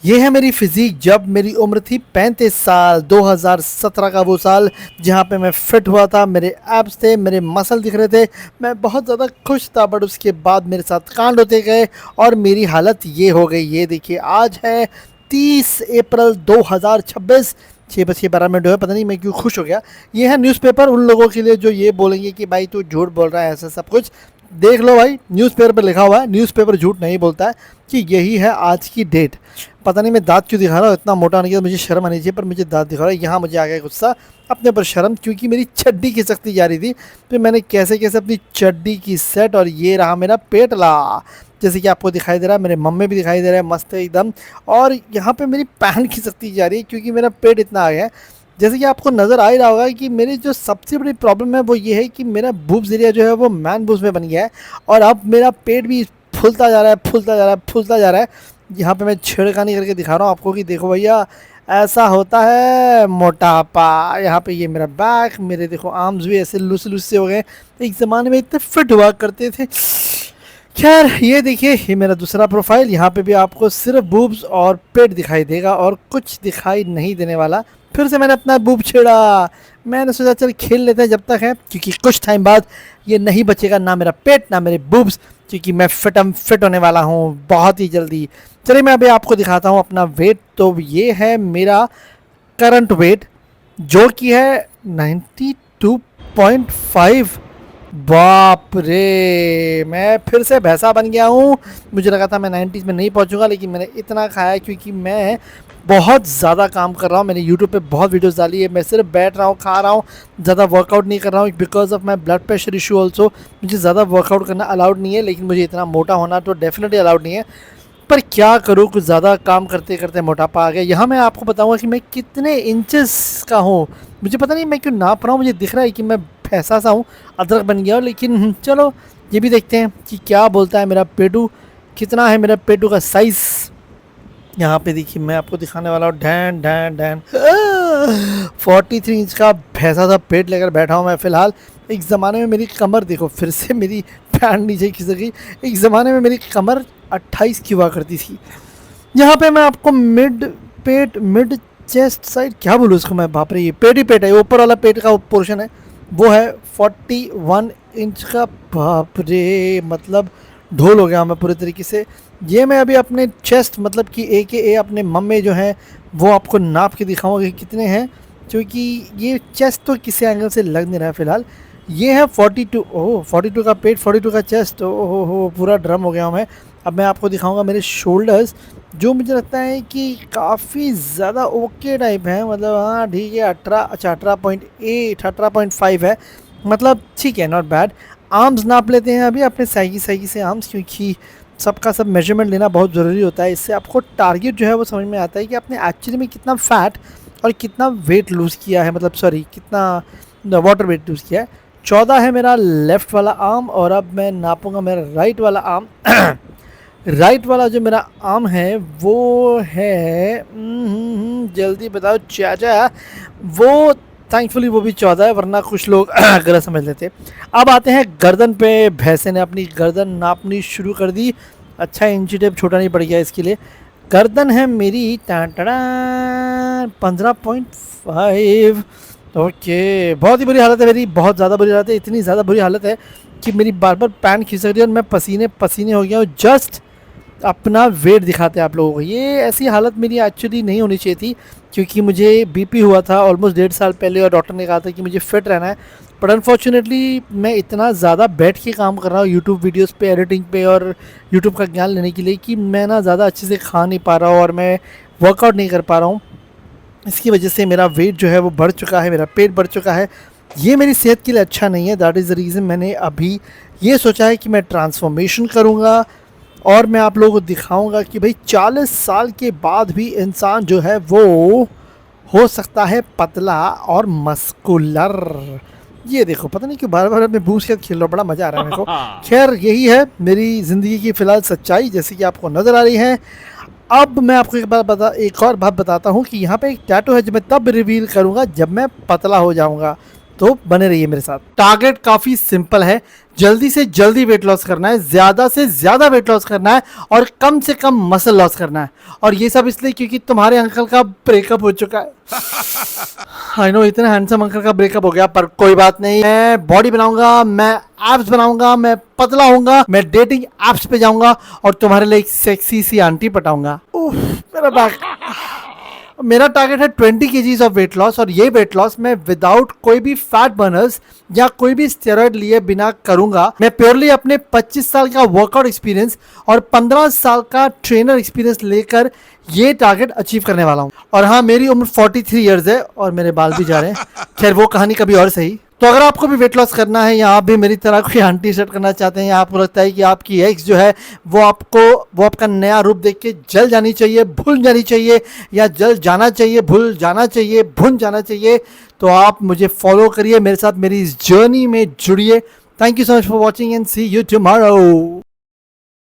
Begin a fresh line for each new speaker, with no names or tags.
ये है मेरी फिजिक जब मेरी उम्र थी 35 साल। 2017 का वो साल जहाँ पे मैं फिट हुआ था, मेरे एब्स थे, मेरे मसल दिख रहे थे, मैं बहुत ज़्यादा खुश था। बट उसके बाद मेरे साथ कांड होते गए और मेरी हालत ये हो गई। ये देखिए, आज है 30 अप्रैल 2026, 6:12 हुए। पता नहीं मैं क्यों खुश हो गया। ये है न्यूज़पेपर उन लोगों के लिए जो ये बोलेंगे कि भाई तू झूठ बोल रहा है, ऐसा सब कुछ। देख लो भाई, न्यूज़पेपर पर लिखा हुआ है, न्यूज़पेपर झूठ नहीं बोलता है कि यही है आज की डेट। पता नहीं मैं दांत क्यों दिखा रहा हूँ, इतना मोटा नहीं, कि मुझे शर्म आनी चाहिए, पर मुझे दांत दिखा रहा है। यहाँ मुझे आ गया गुस्सा अपने पर, शर्म, क्योंकि मेरी चड्डी खिसकती जा रही थी। फिर मैंने कैसे कैसे अपनी चड्डी की सेट, और ये रहा मेरा पेटला, जैसे कि आपको दिखाई दे रहा है, मेरे मम्मी भी दिखाई दे रहा है, मस्त है एकदम। और यहाँ पे मेरी पैंट खिसकती जा रही है क्योंकि मेरा पेट इतना आ गया है। जैसे कि आपको नज़र आ ही रहा होगा कि मेरी जो सबसे बड़ी प्रॉब्लम है वो ये है कि मेरा बूब्स एरिया जो है वो मैन बूब्स में बन गया है, और अब मेरा पेट भी फूलता जा रहा है, फूलता जा रहा है, फूलता जा रहा है। यहाँ पे मैं छेड़खानी करके दिखा रहा हूँ आपको कि देखो भैया, ऐसा होता है मोटापा। यहाँ पे ये मेरा बैक, मेरे देखो आर्म्स भी ऐसे लूस लूस से हो गए। एक ज़माने में इतने फिट हुआ करते थे। खैर, ये देखिए, ये मेरा दूसरा प्रोफाइल। यहाँ पे भी आपको सिर्फ बूब्स और पेट दिखाई देगा और कुछ दिखाई नहीं देने वाला। फिर से मैंने अपना बूब छेड़ा। मैंने सोचा चल खेल लेते हैं जब तक है, क्योंकि कुछ टाइम बाद ये नहीं बचेगा, ना मेरा पेट ना मेरे बूब्स, क्योंकि मैं फिट होने वाला हूँ बहुत ही जल्दी। चलिए मैं अभी आपको दिखाता हूँ अपना वेट। तो ये है मेरा करंट वेट, जो कि है 92.5। बाप रे, मैं फिर से भैंसा बन गया हूँ। मुझे लगा था मैं 90s में नहीं पहुँचूंगा, लेकिन मैंने इतना खाया क्योंकि मैं बहुत ज़्यादा काम कर रहा हूँ। मैंने यूट्यूब पे बहुत वीडियोस डाली है। मैं सिर्फ बैठ रहा हूँ, खा रहा हूँ, ज़्यादा वर्कआउट नहीं कर रहा हूँ, because of my blood pressure issue also. मुझे ज़्यादा वर्कआउट करना अलाउड नहीं है, लेकिन मुझे इतना मोटा होना तो डेफिनेटली अलाउड नहीं है। पर क्या करूँ, कुछ ज़्यादा काम करते करते मोटापा आ गया। यहाँ मैं आपको बताऊँगा कि मैं कितने इंचेस का हूँ। मुझे पता नहीं मैं क्यों नाप रहा हूँ, मुझे दिख रहा है कि मैं भैंसा सा हूँ, अदरक बन गया हूँ। लेकिन चलो ये भी देखते हैं कि क्या बोलता है मेरा पेटू, कितना है मेरा पेटू का साइज़। यहाँ पे देखिए, मैं आपको दिखाने वाला हूँ, डैन डैन डैन 43 इंच का भैंसा सा पेट लेकर बैठा हूँ मैं फ़िलहाल। एक ज़माने में मेरी कमर देखो, फिर से मेरी पैंट नीचे खिसक गई। एक ज़माने में मेरी कमर 28 की हुआ करती थी। यहाँ पे मैं आपको मिड पेट, मिड चेस्ट साइड, क्या बोलूँ उसको मैं, बाप रे, ये पेट ही पेट है, ऊपर वाला पेट का पोर्शन है वो है 41 इंच का। बाप रे, मतलब ढोल हो गया मैं पूरे तरीके से। ये मैं अभी अपने चेस्ट, मतलब कि ए अपने मम्मी जो हैं वो आपको नाप के दिखाऊंगा कि कितने हैं, क्योंकि ये चेस्ट तो किसी एंगल से लग नहीं रहा है फ़िलहाल। ये है 42। ओह, 42 का पेट, 42 का चेस्ट। ओह हो, पूरा ड्रम हो गया हूँ मैं। अब मैं आपको दिखाऊंगा मेरे शोल्डर्स, जो मुझे लगता है कि काफ़ी ज़्यादा ओके टाइप है। मतलब हाँ ठीक है, 18, अच्छा 18.8, 18.5 है, मतलब ठीक है, नॉट बैड। आर्म्स नाप लेते हैं अभी अपने सही से आर्म्स, क्योंकि सबका सब मेजरमेंट लेना बहुत ज़रूरी होता है। इससे आपको टारगेट जो है वो समझ में आता है कि आपने एक्चुअली में कितना फ़ैट और कितना वेट लूज़ किया है, मतलब सॉरी, कितना वाटर वेट लूज़ किया है। 14 है मेरा लेफ़्ट वाला आर्म, और अब मैं नापूंगा मेरा राइट वाला आर्म। राइट वाला जो मेरा आर्म है वो है, जल्दी बताओ चाचा, वो थैंकफुली वो भी 14 है, वरना कुछ लोग गलत समझ लेते। अब आते हैं गर्दन पे। भैंसे ने अपनी गर्दन नापनी शुरू कर दी। अच्छा, इंची टेप छोटा नहीं पड़ गया इसके लिए। गर्दन है मेरी 15.5। ओके, बहुत ही बुरी हालत है मेरी, बहुत ज़्यादा बुरी हालत है। इतनी ज़्यादा बुरी हालत है कि मेरी बार बार पैंट खिसक रही है और मैं पसीने पसीने हो गया हूँ जस्ट अपना वेट दिखाते हैं आप लोगों को। ये ऐसी हालत मेरी एक्चुअली नहीं होनी चाहिए थी, क्योंकि मुझे बीपी हुआ था ऑलमोस्ट 1.5 साल पहले, और डॉक्टर ने कहा था कि मुझे फिट रहना है। बट अनफॉर्चुनेटली मैं इतना ज़्यादा बैठ के काम कर रहा हूँ यूट्यूब वीडियोस पे, एडिटिंग पे, और यूट्यूब का ज्ञान लेने के लिए, कि मैं ना ज़्यादा अच्छे से खा नहीं पा रहा हूँ और मैं वर्कआउट नहीं कर पा रहा हूँ। इसकी वजह से मेरा वेट जो है वो बढ़ चुका है, मेरा पेट बढ़ चुका है। ये मेरी सेहत के लिए अच्छा नहीं है। दैट इज़ द रीज़न मैंने अभी ये सोचा है कि मैं ट्रांसफॉर्मेशन करूँगा, और मैं आप लोगों को दिखाऊंगा कि भाई 40 साल के बाद भी इंसान जो है वो हो सकता है पतला और मस्कुलर। ये देखो, पता नहीं क्यों बार बार मैं बूस्ट के खेल रहा हूँ, बड़ा मज़ा आ रहा है मेरे को। खैर, यही है मेरी ज़िंदगी की फ़िलहाल सच्चाई, जैसे कि आपको नज़र आ रही है। अब मैं आपको एक और बात बताता हूँ कि यहाँ पे एक टैटू है जो मैं तब रिवील करूँगा जब मैं पतला हो जाऊँगा। तो बने रहिए मेरे साथ। टारगेट काफ़ी सिंपल है, जल्दी से जल्दी वेट लॉस करना है, ज़्यादा से ज़्यादा वेट लॉस करना है और कम से कम मसल लॉस करना है। और ये सब इसलिए क्योंकि तुम्हारे अंकल का ब्रेकअप हो चुका है। आई नो इतने हैंडसम अंकल का ब्रेकअप हो गया, पर कोई बात नहीं, मैं बॉडी बनाऊंगा, मैं एब्स बनाऊंगा, मैं पतला होऊंगा, मैं डेटिंग एप्स पे जाऊंगा और तुम्हारे लिए एक सेक्सी सी आंटी पटाऊंगा। उफ, मेरा बैक। मेरा टारगेट है 20 केजीज ऑफ वेट लॉस, और ये वेट लॉस मैं विदाउट कोई भी फैट बर्नर्स या कोई भी स्टेरॉइड लिए बिना करूंगा। मैं प्योरली अपने 25 साल का वर्कआउट एक्सपीरियंस और 15 साल का ट्रेनर एक्सपीरियंस लेकर ये टारगेट अचीव करने वाला हूँ। और हाँ, मेरी उम्र 43 इयर्स है और मेरे बाल भी जा रहे हैं। खैर वो कहानी कभी और सही। तो अगर आपको भी वेट लॉस करना है या आप भी मेरी तरह कोई आंटी सेट करना चाहते हैं, या आपको लगता है कि आपकी एक्स जो है वो आपका नया रूप देख के जल जानी चाहिए, भूल जानी चाहिए, या जल जाना चाहिए, भूल जाना चाहिए, भून जाना चाहिए, तो आप मुझे फॉलो करिए, मेरे साथ मेरी इस जर्नी में जुड़िए। Thank you so much for watching and see you tomorrow.